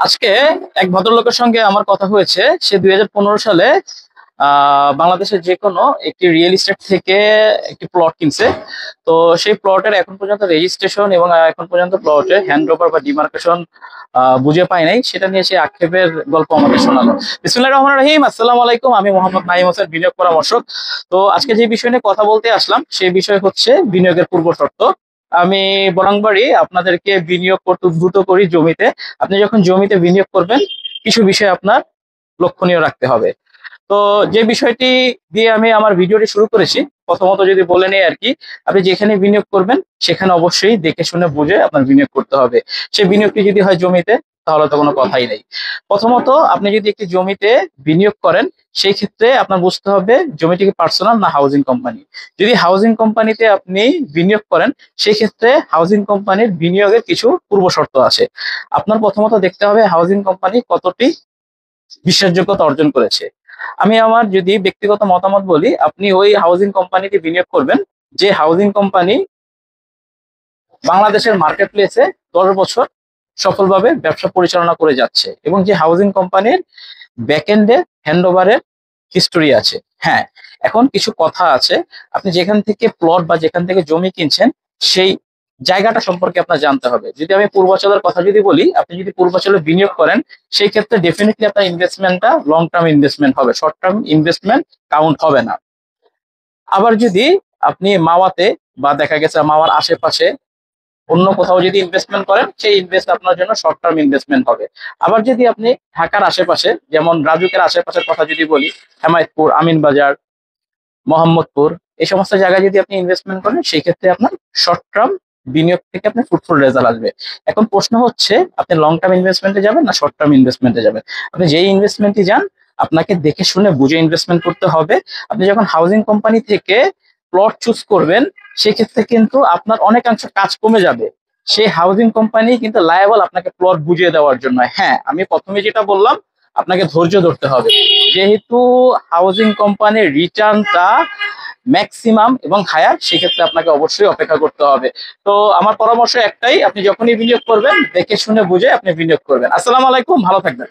আজকে এক ভদ্রলোকের সঙ্গে আমার কথা হয়েছে। সে 2015 সালে বাংলাদেশের যে কোনো একটি রিয়েল এস্টেট থেকে একটি প্লট কিনছে। তো সেই প্লটের এখন পর্যন্ত রেজিস্ট্রেশন এবং এখন পর্যন্ত প্লটের হ্যান্ড ওভার বা ডিমার্কেশন বুঝে পাই নাই। সেটা নিয়ে সে আক্ষেপের গল্প আমাকে শোনালো। বিসমিল্লাহির রহমানির রহিম। আসসালামু আলাইকুম, আমি মোহাম্মদ নাঈম হোসেন, বিনিয়োগ পরামর্শক। তো আজকে যে বিষয় নিয়ে কথা বলতে আসলাম সেই বিষয় হচ্ছে বিনিয়োগের পূর্ব শর্ত। আমি বরাংবারই আপনাদেরকে বিনিয়োগ করতে উদ্বুদ্ধ করি জমিতে। আপনি যখন জমিতে বিনিয়োগ করবেন কিছু বিষয় আপনার লক্ষণীয় রাখতে হবে। তো যে বিষয়টি দিয়ে আমি আমার ভিডিওটি শুরু করেছি, প্রথমত যদি বলে নেই আর কি, আপনি যেখানে বিনিয়োগ করবেন সেখানে অবশ্যই দেখে শুনে বুঝে আপনার বিনিয়োগ করতে হবে। সে বিনিয়োগটি যদি হয় জমিতে, তাহলে তো কোনো কথাই নেই। প্রথমত আপনি যদি একটি জমিতে বিনিয়োগ করেন, সেই ক্ষেত্রে আপনার বুঝতে হবে জমিটি কি পার্সোনাল না হাউজিং কোম্পানি। যদি হাউজিং কোম্পানিতে আপনি বিনিয়োগ করেন, সেই ক্ষেত্রে হাউজিং কোম্পানির বিনিয়োগের কিছু পূর্ব শর্ত আছে। আপনার প্রথমত দেখতে হবে হাউজিং কোম্পানি কতটি বিশ্বাসযোগ্যতা অর্জন করেছে। আমি আমার যদি ব্যক্তিগত মতামত বলি, আপনি ওই হাউজিং কোম্পানিতে বিনিয়োগ করবেন যে হাউজিং কোম্পানি বাংলাদেশের মার্কেট প্লেসে 10 বছর সফলভাবে ব্যবসা পরিচালনা করে যাচ্ছে এবং যে হাউজিং কোম্পানির ব্যাকএন্ডে হ্যান্ডওভারের হিস্টোরি আছে। হ্যাঁ, এখন কিছু কথা আছে। আপনি যেখান থেকে প্লট বা যেখান থেকে জমি কিনছেন সেই জায়গাটা সম্পর্কে আপনার জানতে হবে। যদি আমি পূর্বাচলের কথা যদি বলি, আপনি যদি পূর্বাচলে বিনিয়োগ করেন, সেই ক্ষেত্রে ডেফিনেটলি আপনার ইনভেস্টমেন্টটা লং টার্ম ইনভেস্টমেন্ট হবে, শর্ট টার্ম ইনভেস্টমেন্ট কাউন্ট হবে না। আবার যদি আপনি মাওয়াতে বা দেখা গেছে মাওয়ার আশেপাশে অন্য কোথাও যদি ইনভেস্টমেন্ট করেন, সেই ইনভেস্ট আপনার জন্য শর্ট টার্ম ইনভেস্টমেন্ট হবে। আবার যদি আপনি ঢাকার আশেপাশে, যেমন রাজুকের আশেপাশের কথা যদি বলি, হেমায়তপুর, আমিনবাজার, মোহাম্মদপুর, এই সমস্ত জায়গায় যদি আপনি ইনভেস্টমেন্ট করেন, সেই ক্ষেত্রে আপনার শর্ট টার্ম বিনিয়োগ থেকে আপনার ফ্রুটফুল রেজাল্ট আসবে। এখন প্রশ্ন হচ্ছে আপনি লং টার্ম ইনভেস্টমেন্টে যাবেন না শর্ট টার্ম ইনভেস্টমেন্টে যাবেন। আপনি যেই ইনভেস্টমেন্টই যান, আপনাকে দেখে শুনে বুঝে ইনভেস্টমেন্ট করতে হবে। আপনি যখন হাউজিং কোম্পানি থেকে প্লট চুজ করবেন, সেক্ষেত্রে কিন্তু আপনার অনেকাংশ কাজ কমে যাবে। সেই হাউজিং কোম্পানি কিন্তু লায়াবল আপনাকে প্লট বুঝিয়ে দেওয়ার জন্য। হ্যাঁ, আমি প্রথমে যেটা বললাম, আপনাকে ধৈর্য ধরতে হবে। যেহেতু হাউজিং কোম্পানির রিটার্নটা ম্যাক্সিমাম এবং হায়ার, সেক্ষেত্রে আপনাকে অবশ্যই অপেক্ষা করতে হবে। তো আমার পরামর্শ একটাই, আপনি যখনই বিনিয়োগ করবেন দেখে শুনে বুঝে আপনি বিনিয়োগ করবেন। আসসালামু আলাইকুম, ভালো থাকবেন।